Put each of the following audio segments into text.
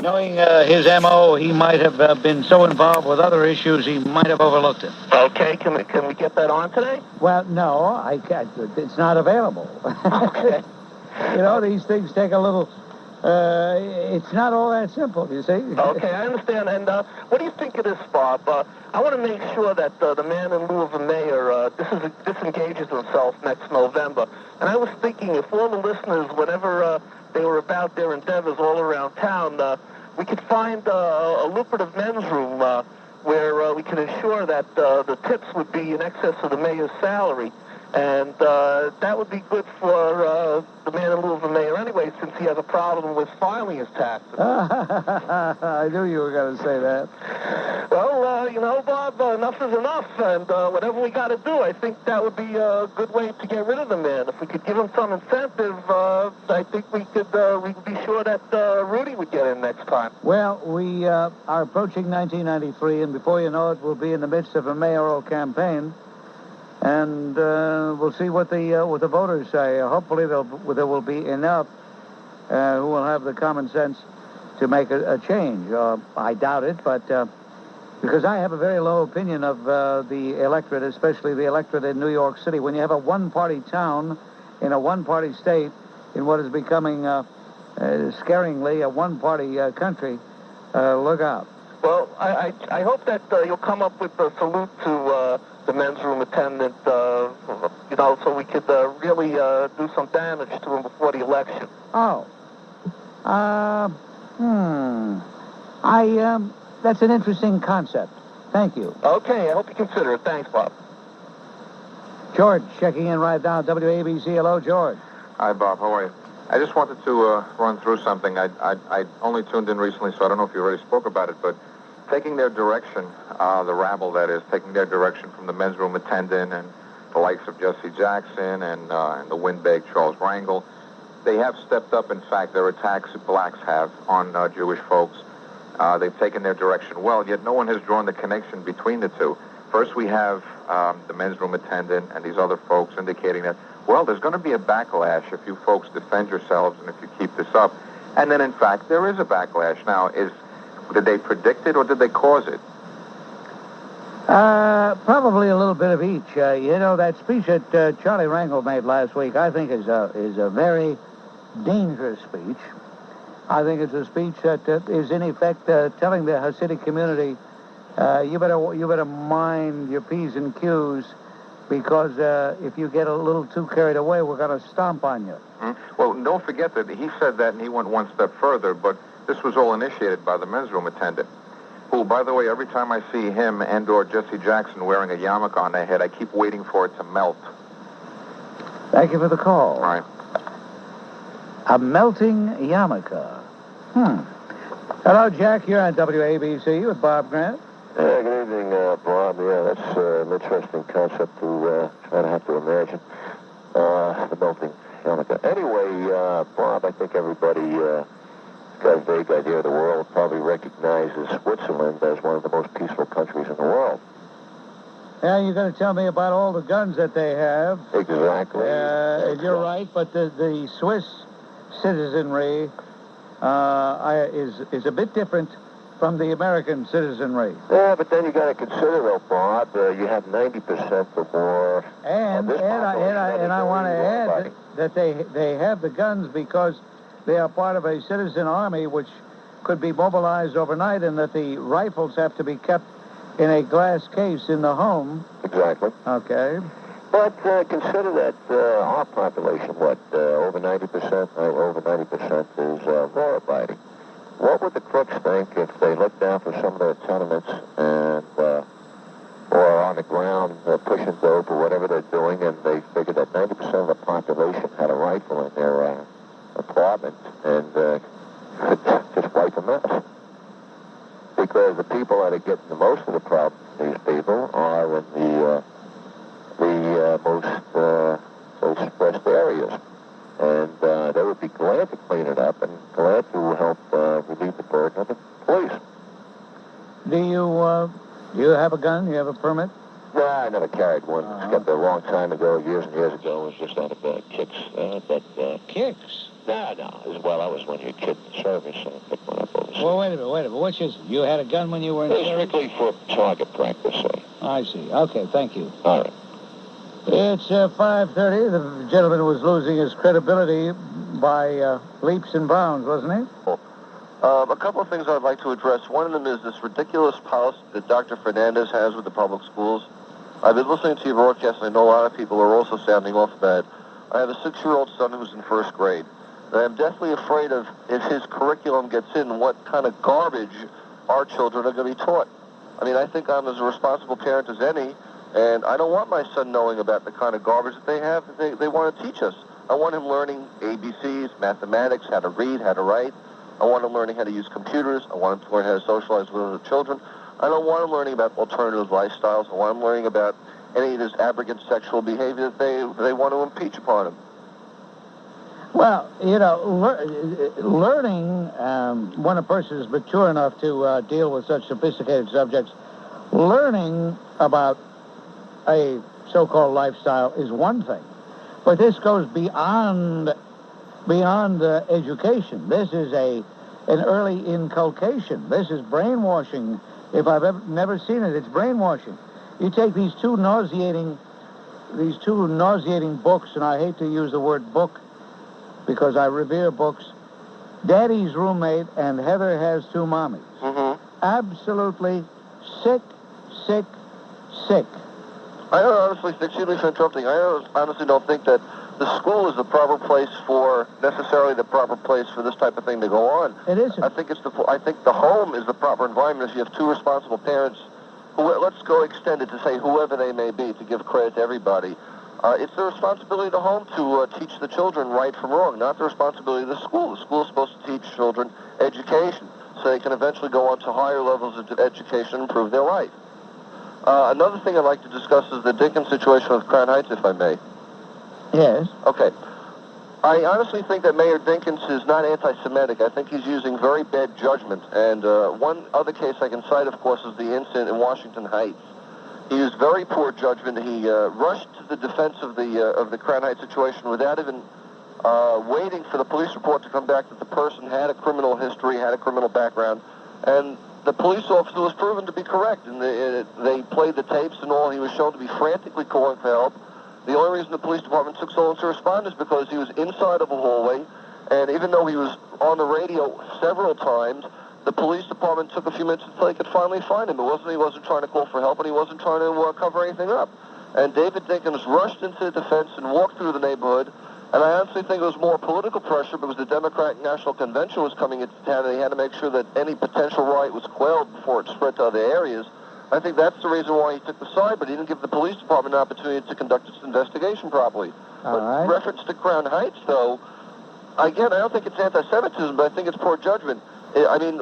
Knowing his M.O., he might have been so involved with other issues, he might have overlooked it. Okay, can we get that on today? Well, no, I can't. It's not available. Okay. You know, these things take a little... it's not all that simple, you see. Okay, I understand. And what do you think of this, Bob? I want to make sure that the man in lieu of a mayor disengages himself next November. And I was thinking if all the listeners, whenever they were about their endeavors all around town, we could find a lucrative men's room where we could ensure that the tips would be in excess of the mayor's salary. And that would be good for the man in lieu of the mayor anyway, since he has a problem with filing his taxes. I knew you were going to say that. Well, you know, Bob, enough is enough. And whatever we got to do, I think that would be a good way to get rid of the man. If we could give him some incentive, I think we could be sure that Rudy would get in next time. Well, we are approaching 1993, and before you know it, we'll be in the midst of a mayoral campaign. And we'll see what the voters say. Hopefully there will be enough who will have the common sense to make a change. I doubt it, but because I have a very low opinion of the electorate, especially the electorate in New York City. When you have a one-party town in a one-party state in what is becoming scaringly a one-party country, look out. Well, I hope that you'll come up with a salute to the men's room attendant, you know, so we could really do some damage to him before the election. Oh. That's an interesting concept. Thank you. Okay, I hope you consider it. Thanks, Bob. George, checking in right now. WABC. Hello, George. Hi, Bob. How are you? I just wanted to run through something. I only tuned in recently, so I don't know if you already spoke about it, but taking their direction, the Rabble, that is, taking their direction from the men's room attendant and the likes of Jesse Jackson and the windbag Charles Rangel, they have stepped up, in fact, their attacks that blacks have on Jewish folks. They've taken their direction well, yet no one has drawn the connection between the two. First, we have the men's room attendant and these other folks indicating that, well, there's going to be a backlash if you folks defend yourselves and if you keep this up. And then, in fact, there is a backlash. Now, did they predict it or did they cause it? Probably a little bit of each. You know, that speech that Charlie Rangel made last week, I think is a very dangerous speech. I think it's a speech that is, in effect, telling the Hasidic community, you better mind your P's and Q's, because if you get a little too carried away, we're going to stomp on you. Mm-hmm. Well, don't forget that he said that and he went one step further, but this was all initiated by the men's room attendant, who, by the way, every time I see him and or Jesse Jackson wearing a yarmulke on their head, I keep waiting for it to melt. Thank you for the call. Right. A melting yarmulke. Hello, Jack. You're on WABC with Bob Grant. Good evening, Bob. Yeah, that's an interesting concept to try to have to imagine. The melting yarmulke. Anyway, Bob, I think everybody got a vague idea of the world, probably recognizes Switzerland as one of the most peaceful countries in the world. Yeah, you're going to tell me about all the guns that they have. Exactly. You're right, but the Swiss citizenry is a bit different from the American citizenry. Yeah, but then you got to consider, though, Bob, you have 90% or more. And I want to add that they have the guns because they are part of a citizen army which could be mobilized overnight, and that the rifles have to be kept in a glass case in the home. Exactly. Okay. But consider that our population, over 90%? Over 90% is law-abiding. What would the crooks think if they looked down for some of their tenements and or on the ground pushing dope or whatever they're doing, and they figured that 90% of the population had a rifle in their apartment and just wipe them out? Because the people that are getting the most of the problem, these people, are in the most suppressed areas. And they would be glad to clean it up and glad to help relieve the burden of the police. Do you have a gun? You have a permit? No, I never carried one. Got there a long time ago, years and years ago, and just out of kicks. Kicks? No. Well, I was when you were a kid in the service, so I picked one up overseas. Well, wait a minute. Which is it? You had a gun when you were in It was service? strictly for target practice, sir. I see. Okay, thank you. All right. It's 5:30. The gentleman was losing his credibility by leaps and bounds, wasn't he? A couple of things I'd like to address. One of them is this ridiculous policy that Dr. Fernandez has with the public schools. I've been listening to your broadcast, and I know a lot of people are also sounding off that. I have a 6-year-old son who's in first grade. And I'm deathly afraid of, if his curriculum gets in, what kind of garbage our children are going to be taught. I mean, I think I'm as a responsible parent as any, and I don't want my son knowing about the kind of garbage that they have that they want to teach us. I want him learning ABCs, mathematics, how to read, how to write. I want him learning how to use computers. I want him to learn how to socialize with other children. I don't want him learning about alternative lifestyles. I want him learning about any of this aberrant sexual behavior that they want to impeach upon him. Well, you know, learning, when a person is mature enough to deal with such sophisticated subjects, learning about a so-called lifestyle is one thing. But this goes beyond education. This is an early inculcation. This is brainwashing. If I've never seen it, it's brainwashing. You take these two nauseating books, and I hate to use the word book because I revere books. Daddy's Roommate and Heather Has Two Mommies. Mm-hmm. Absolutely sick. I honestly, excuse me for interrupting, I honestly don't think that the school is the proper place necessarily the proper place for this type of thing to go on. It isn't. I think the home is the proper environment if you have two responsible parents who, let's go extend it to say whoever they may be, to give credit to everybody. It's the responsibility of the home to teach the children right from wrong, not the responsibility of the school. The school is supposed to teach children education so they can eventually go on to higher levels of education and improve their life. Another thing I'd like to discuss is the Dinkins situation with Crown Heights, if I may. Yes. Okay. I honestly think that Mayor Dinkins is not anti-Semitic. I think he's using very bad judgment. And one other case I can cite, of course, is the incident in Washington Heights. He used very poor judgment. He rushed to the defense of the Crown Heights situation without even waiting for the police report to come back that the person had a criminal history, had a criminal background. And the police officer was proven to be correct. And they played the tapes and all. He was shown to be frantically calling for help. The only reason the police department took so long to respond is because he was inside of a hallway, and even though he was on the radio several times, the police department took a few minutes until they could finally find him. He wasn't trying to call for help, and he wasn't trying to cover anything up. And David Dinkins rushed into the defense and walked through the neighborhood, and I honestly think it was more political pressure because the Democratic National Convention was coming into town, and they had to make sure that any potential riot was quelled before it spread to other areas. I think that's the reason why he took the side, but he didn't give the police department an opportunity to conduct its investigation properly. All right. Reference to Crown Heights, though, again, I don't think it's anti-Semitism, but I think it's poor judgment. I mean,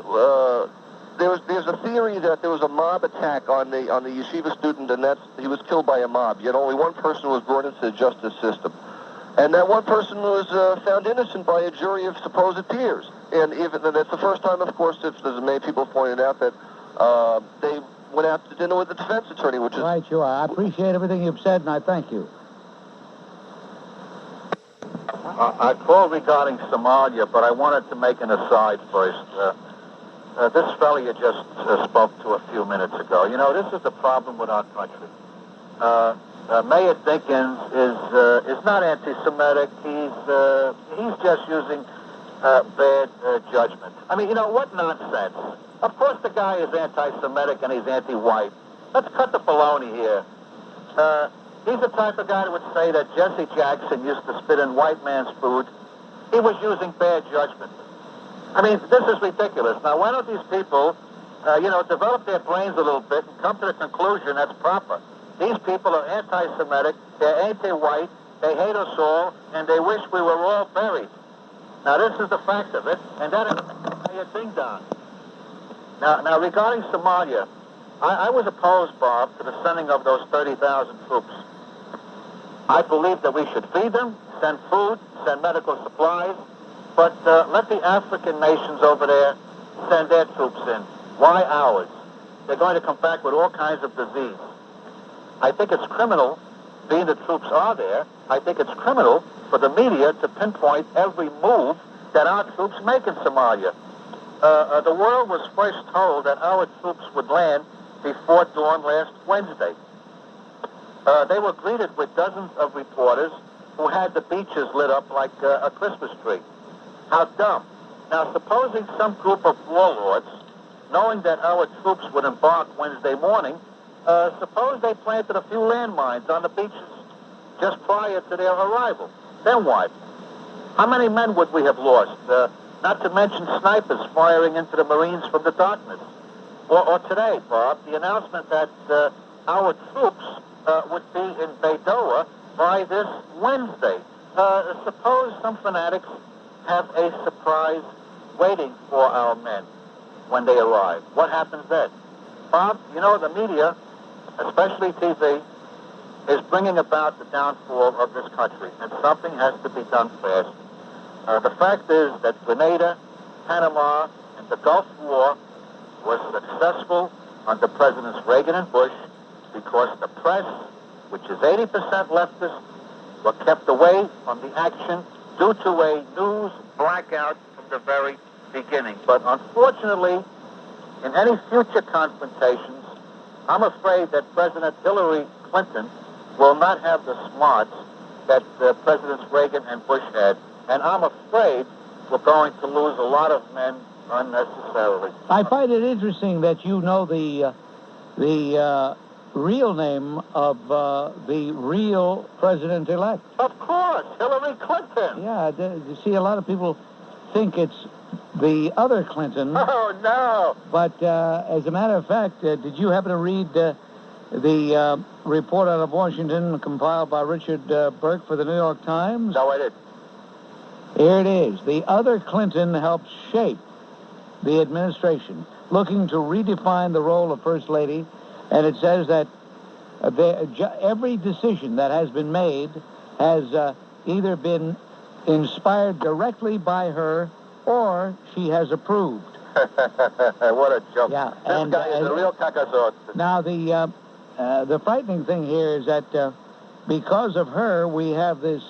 there's a theory that there was a mob attack on the yeshiva student, and he was killed by a mob. Yet only one person was brought into the justice system, and that one person was found innocent by a jury of supposed peers. And that's the first time, of course, as many people pointed out, that they went out to dinner with the defense attorney, which is... Right, you are. I appreciate everything you've said, and I thank you. I called regarding Somalia, but I wanted to make an aside first. This fellow you just spoke to a few minutes ago, you know, this is the problem with our country. Mayor Dinkins is not anti-Semitic. He's just using bad judgment. I mean, you know, what nonsense. Of course the guy is anti-Semitic and he's anti-white. Let's cut the baloney here. He's the type of guy that would say that Jesse Jackson used to spit in white man's food. He was using bad judgment. I mean, this is ridiculous. Now, why don't these people, develop their brains a little bit and come to the conclusion that's proper? These people are anti-Semitic, they're anti-white, they hate us all, and they wish we were all buried. Now, this is the fact of it, and that is a ding-dong. Now, regarding Somalia, I was opposed, Bob, to the sending of those 30,000 troops. I believe that we should feed them, send food, send medical supplies, but let the African nations over there send their troops in. Why ours? They're going to come back with all kinds of disease. I think it's criminal being the troops are there, I think it's criminal for the media to pinpoint every move that our troops make in Somalia. The world was first told that our troops would land before dawn last Wednesday. They were greeted with dozens of reporters who had the beaches lit up like a Christmas tree. How dumb. Now, supposing some group of warlords, knowing that our troops would embark Wednesday morning, suppose they planted a few landmines on the beaches just prior to their arrival. Then what? How many men would we have lost? Not to mention snipers firing into the Marines from the darkness. Or today, Bob, the announcement that our troops would be in Baidoa by this Wednesday. Suppose some fanatics have a surprise waiting for our men when they arrive. What happens then? Bob, you know, the media, especially TV, is bringing about the downfall of this country, and something has to be done fast. The fact is that Grenada, Panama, and the Gulf War was successful under Presidents Reagan and Bush because the press, which is 80% leftist, were kept away from the action due to a news blackout from the very beginning. But unfortunately, in any future confrontations, I'm afraid that President Hillary Clinton will not have the smarts that Presidents Reagan and Bush had. And I'm afraid we're going to lose a lot of men unnecessarily. I find it interesting that you know the real name of the real president-elect. Of course, Hillary Clinton. Yeah, you see, a lot of people think it's the other Clinton. Oh, no. But as a matter of fact, did you happen to read the report out of Washington compiled by Richard Burke for the New York Times? No, I didn't. Here it is. The other Clinton helped shape the administration, looking to redefine the role of First Lady, and it says that every decision that has been made has either been inspired directly by her or she has approved. What a joke. Yeah, this guy is a real cacazot. Now, the frightening thing here is that because of her, we have this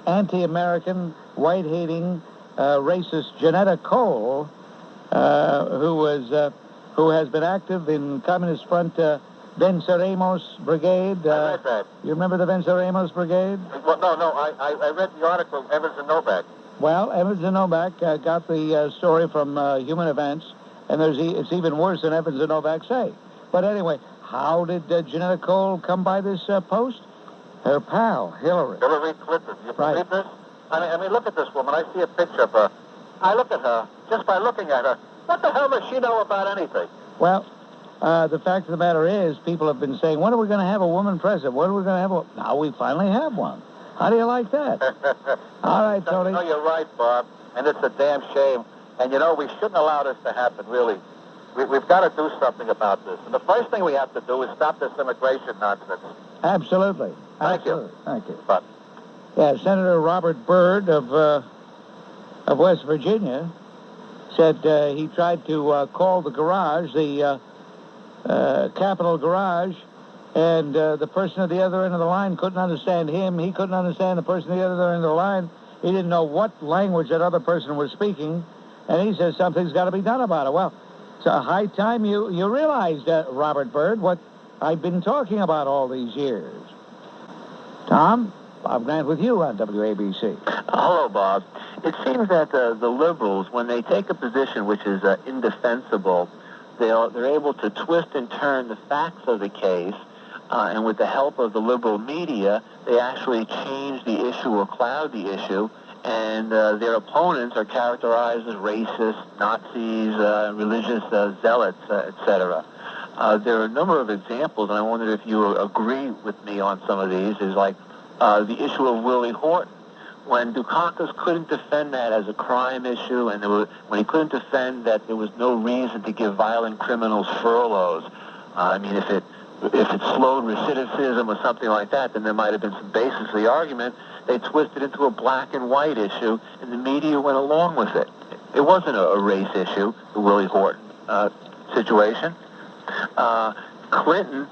anti-American, white-hating, racist Johnnetta Cole, who has been active in Communist Front Venceremos Brigade. I read that. You remember the Venceremos Brigade? Well, no, I read the article, Evans and Novak. Well, Evans and Novak got the story from Human Events, and it's even worse than Evans and Novak say. But anyway, how did Johnnetta Cole come by this post? Her pal, Hillary. Hillary Clinton. You Right. believe this? I mean, look at this woman. I see a picture of her. I look at her, just by looking at her. What the hell does she know about anything? Well, the fact of the matter is, people have been saying, when are we going to have a woman president? When are we going to have a... Now we finally have one. How do you like that? All right, Tony. No, you're right, Bob. And it's a damn shame. And, you know, we shouldn't allow this to happen, really. We've got to do something about this. And the first thing we have to do is stop this immigration nonsense. Absolutely. Thank you. Thank you. But Yeah, Senator Robert Byrd of West Virginia said he tried to call the garage, the Capitol garage, and the person at the other end of the line couldn't understand him. He couldn't understand the person at the other end of the line. He didn't know what language that other person was speaking, and he says something's got to be done about it. Well, it's a high time you realized, Robert Byrd, what I've been talking about all these years. Tom, Bob Grant with you on WABC. Hello, Bob. It seems that the liberals, when they take a position which is indefensible, they're able to twist and turn the facts of the case, and with the help of the liberal media, they actually change the issue or cloud the issue, and their opponents are characterized as racist, Nazis, religious zealots, etc. There are a number of examples, and I wonder if you agree with me on some of these, is like the issue of Willie Horton. When Dukakis couldn't defend that as a crime issue, and when he couldn't defend that there was no reason to give violent criminals furloughs, I mean, if it slowed recidivism or something like that, then there might have been some basis to the argument. They twisted into a black and white issue, and the media went along with it. It wasn't a race issue, the Willie Horton situation. Clinton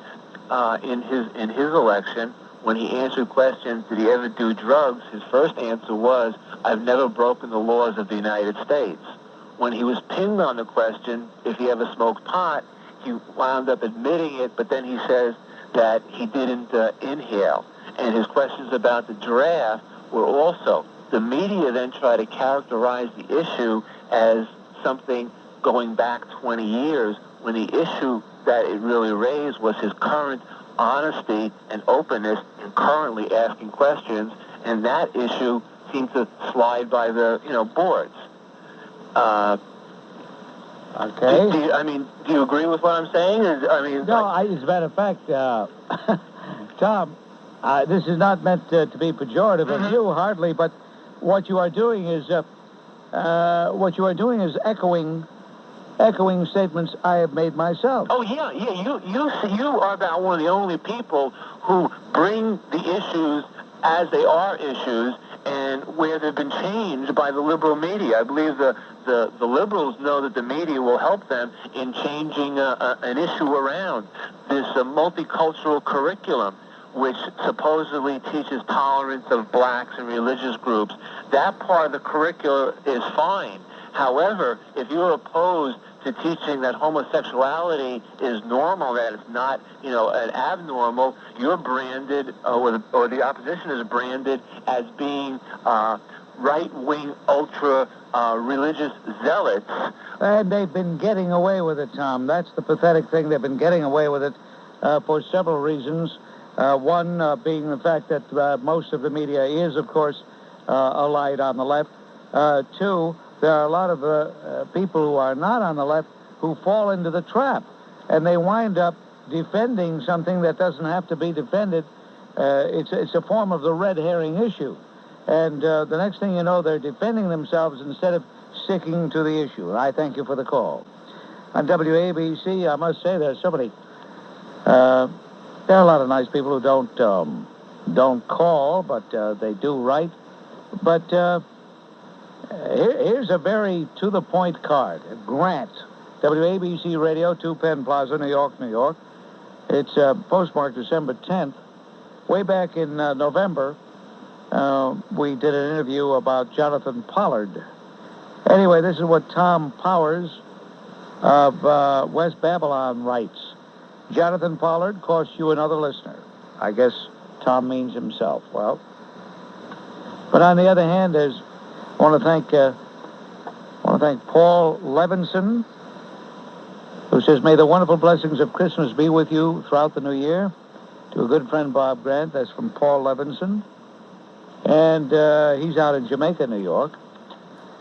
in his election, when he answered questions, did he ever do drugs? His first answer was, "I've never broken the laws of the United States." When he was pinged on the question if he ever smoked pot, he wound up admitting it, but then he says that he didn't inhale. And his questions about the draft were also, the media then tried to characterize the issue as something going back 20 years, when the issue that it really raised was his current honesty and openness in currently asking questions, and that issue seemed to slide by the boards. Okay. Do you agree with what I'm saying? No, as a matter of fact, Tom, this is not meant to be pejorative of you, hardly, but what you are doing is echoing statements I have made myself. Oh yeah. You are about one of the only people who bring the issues as they are issues, and where they've been changed by the liberal media. I believe the liberals know that the media will help them in changing an issue around. This multicultural curriculum, which supposedly teaches tolerance of blacks and religious groups, that part of the curriculum is fine. However, if you're opposed to teaching that homosexuality is normal, that it's not, an abnormal, you're branded, or the opposition is branded as being right-wing, ultra-religious zealots. And they've been getting away with it, Tom. That's the pathetic thing. They've been getting away with it for several reasons. One being the fact that most of the media is, of course, allied on the left. Two, there are a lot of people who are not on the left who fall into the trap, and they wind up defending something that doesn't have to be defended. It's a form of the red herring issue. And the next thing you know, they're defending themselves instead of sticking to the issue. And I thank you for the call. On WABC, I must say there's somebody... there are a lot of nice people who don't call, but they do write. But here's a very to-the-point card. Grant, WABC Radio, 2 Penn Plaza, New York, New York. It's postmarked December 10th. Way back in November, we did an interview about Jonathan Pollard. Anyway, this is what Tom Powers of West Babylon writes. Jonathan Pollard cost you another listener. I guess Tom means himself. Well, but on the other hand, I want to thank Paul Levinson, who says, "May the wonderful blessings of Christmas be with you throughout the new year." To a good friend, Bob Grant. That's from Paul Levinson. And he's out in Jamaica, New York.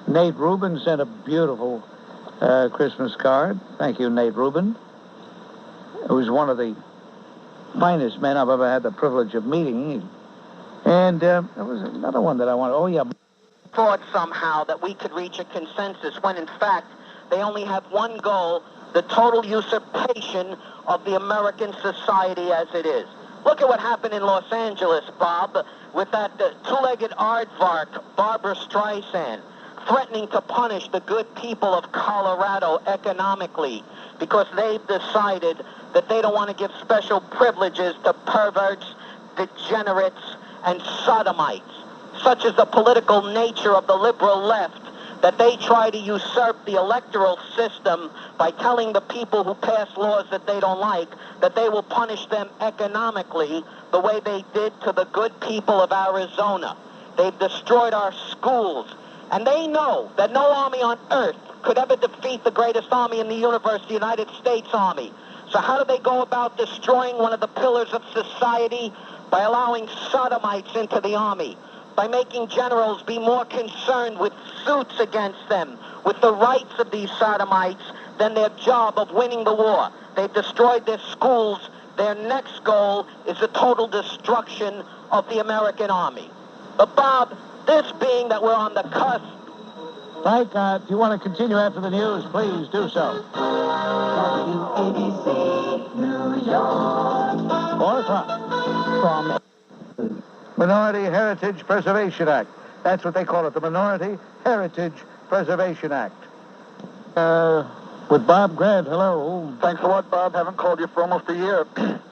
Nate Rubin sent a beautiful Christmas card. Thank you, Nate Rubin. It was one of the finest men I've ever had the privilege of meeting. And there was another one that I wanted. Oh, yeah. Thought somehow that we could reach a consensus when, in fact, they only have one goal, the total usurpation of the American society as it is. Look at what happened in Los Angeles, Bob, with that two-legged aardvark, Barbara Streisand, threatening to punish the good people of Colorado economically because they've decided that they don't want to give special privileges to perverts, degenerates, and sodomites. Such is the political nature of the liberal left, that they try to usurp the electoral system by telling the people who pass laws that they don't like that they will punish them economically the way they did to the good people of Arizona. They've destroyed our schools, and they know that no army on earth could ever defeat the greatest army in the universe, the United States Army. So how do they go about destroying one of the pillars of society? By allowing sodomites into the army, by making generals be more concerned with suits against them, with the rights of these sodomites, than their job of winning the war. They've destroyed their schools. Their next goal is the total destruction of the American army. But Bob, this being that we're on the cusp... Mike, if you want to continue after the news, please do so. WABC, New York. 4 o'clock. From Minority Heritage Preservation Act. That's what they call it, the Minority Heritage Preservation Act. With Bob Grant, hello. Thanks a lot, Bob. Haven't called you for almost a year.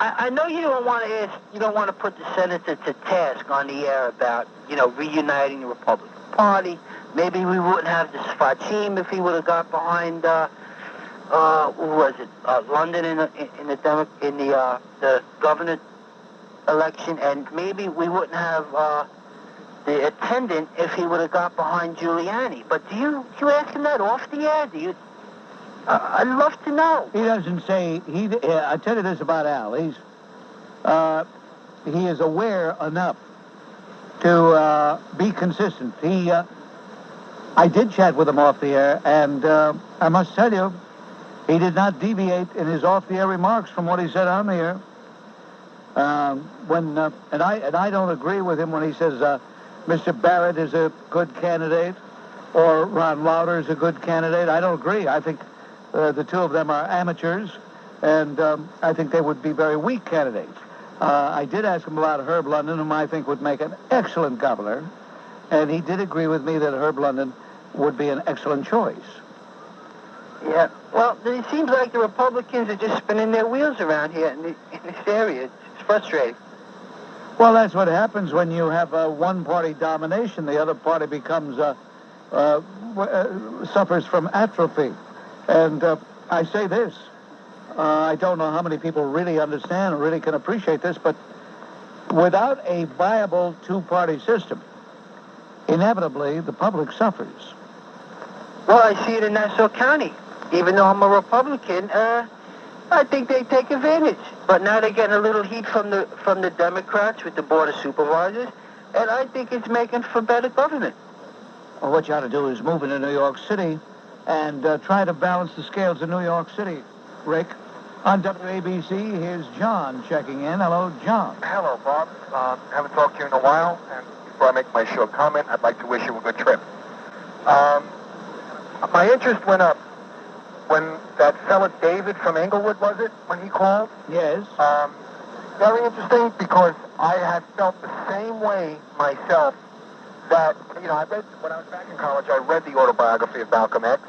I know you don't want to put the senator to task on the air about, reuniting the Republican Party. Maybe we wouldn't have this Fachim if he would have got behind, London in the governor election, and maybe we wouldn't have the attendant if he would have got behind Giuliani. But do you ask him that off the air? Do you? I'd love to know. He doesn't say. I tell you this about Al. He is aware enough to be consistent. I did chat with him off the air, and I must tell you, he did not deviate in his off-the-air remarks from what he said on the air. And I don't agree with him when he says Mr. Barrett is a good candidate or Ron Lauder is a good candidate. I don't agree. I think the two of them are amateurs, and I think they would be very weak candidates. I did ask him about Herb London, whom I think would make an excellent governor, and he did agree with me that Herb London would be an excellent choice. Yeah. Well, it seems like the Republicans are just spinning their wheels around here in this area. It's frustrating. Well, that's what happens when you have a one-party domination. The other party becomes suffers from atrophy. And I say this. I don't know how many people really understand or really can appreciate this, but without a viable two-party system, inevitably the public suffers. Well, I see it in Nassau County. Even though I'm a Republican, I think they take advantage. But now they're getting a little heat from the Democrats with the Board of Supervisors, and I think it's making for better government. Well, what you ought to do is move into New York City and try to balance the scales in New York City. Rick, on WABC, here's John checking in. Hello, John. Hello, Bob. Haven't talked to you in a while, and before I make my short comment, I'd like to wish you a good trip. My interest went up when that fella David from Englewood, was it, when he called? Yes. Very interesting, because I had felt the same way myself that, I read, when I was back in college, I read the autobiography of Malcom X,